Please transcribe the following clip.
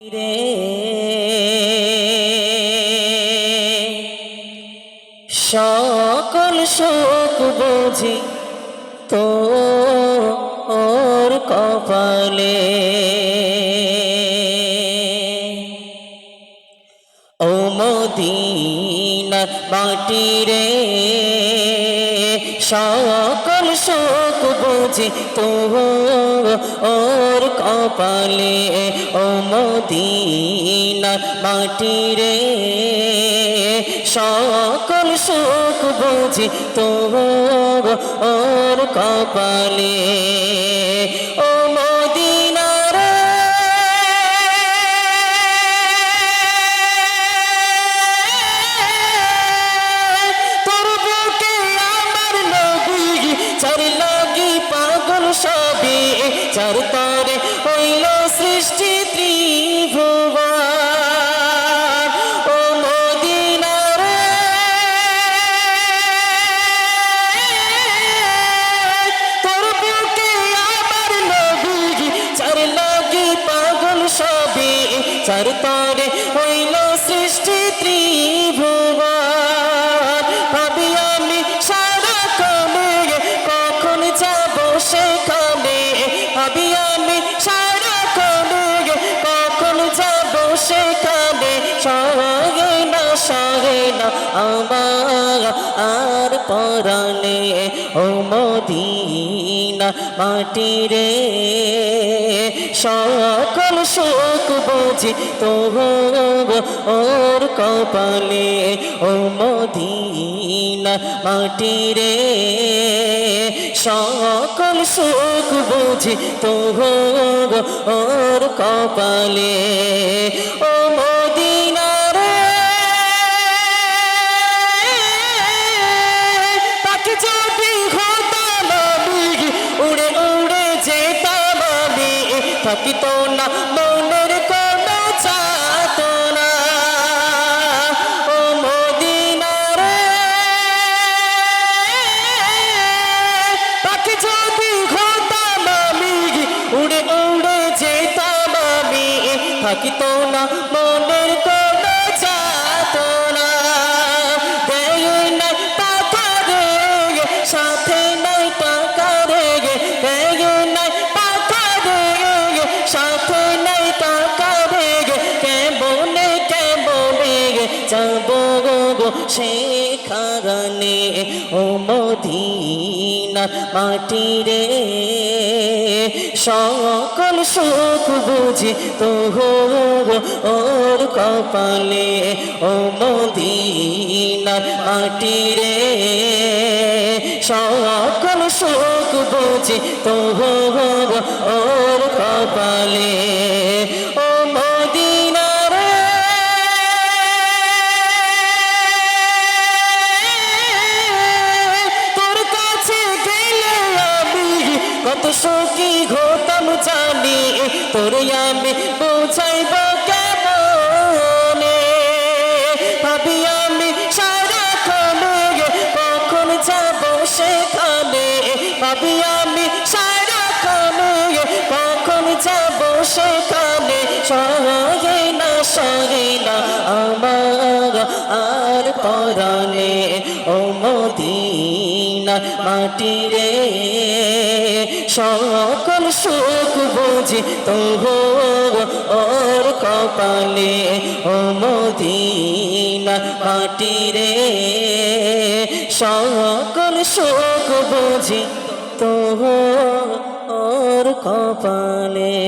রে সকল শোক বুঝি তোর কপালে ও মদিনার মাটি রে সকল শোক বুঝি তোর কপালে ও মদিনার মাটি রে সকল শোক বুঝি তোর কপালে ও মদিনার তোর বুকে আমার নবী চার লাগি পাগল সবে চার তারে হইল সৃষ্টি ত্রিভুবন ও মদিনার তোর বুকে আমার নবী চার লাগি পাগল সবে চার তারে হইল সৃষ্টি ত্রিভুবন ভাবি আমি সারা কমে কখন যাব সেখানে ভাবি আমি সারা কমে কখন যাব সেখানে সহে না আমার আর পরাণে ও মদিনা মাটি রে সকল শোক বুঝি তোর কপালে ও মদিনা মাটি রে সকল শোক বুঝি তোর কপালে ও মদিনা রে তাকে যদি হতাম আমি উড়ে উড়ে যেতাম আমি থাকিত না মনের কোনো চাতনা ও মদিনা রে তাকে যদি হতাম আমি উড়ে উড়ে যেতাম আমি থাকিত না মনের কোনো চাতনা দেয় নাই টাকা রে সাথে নাই টাকা রে দেয় নাই টাকা রে সাথে নাই টাকা রে কেমনে যাব গো সেখানে ও মদিনা মাটি রে সকল সুখ বুঝি তোর কপালে ও মদিনা মাটি রে সকল সুখ বুঝি তোর কপালে ও মদিনা রে তোর কাছে গেলে আমি কত সুখী হতাম জানি তোর আমি বোঝাইব কেমনে ভাবি আমি সারাক্ষণে কখন যাব সেখানে ভাবি আমি সারাক্ষণে কখন যাব সেখানে সহে না আমার আর পরাণে ও মদিনা মাটি রে সকল সুখ বুঝি তোর কপালে ও মদিনা মাটি রে সকল সুখ বুঝি তোর কপালে।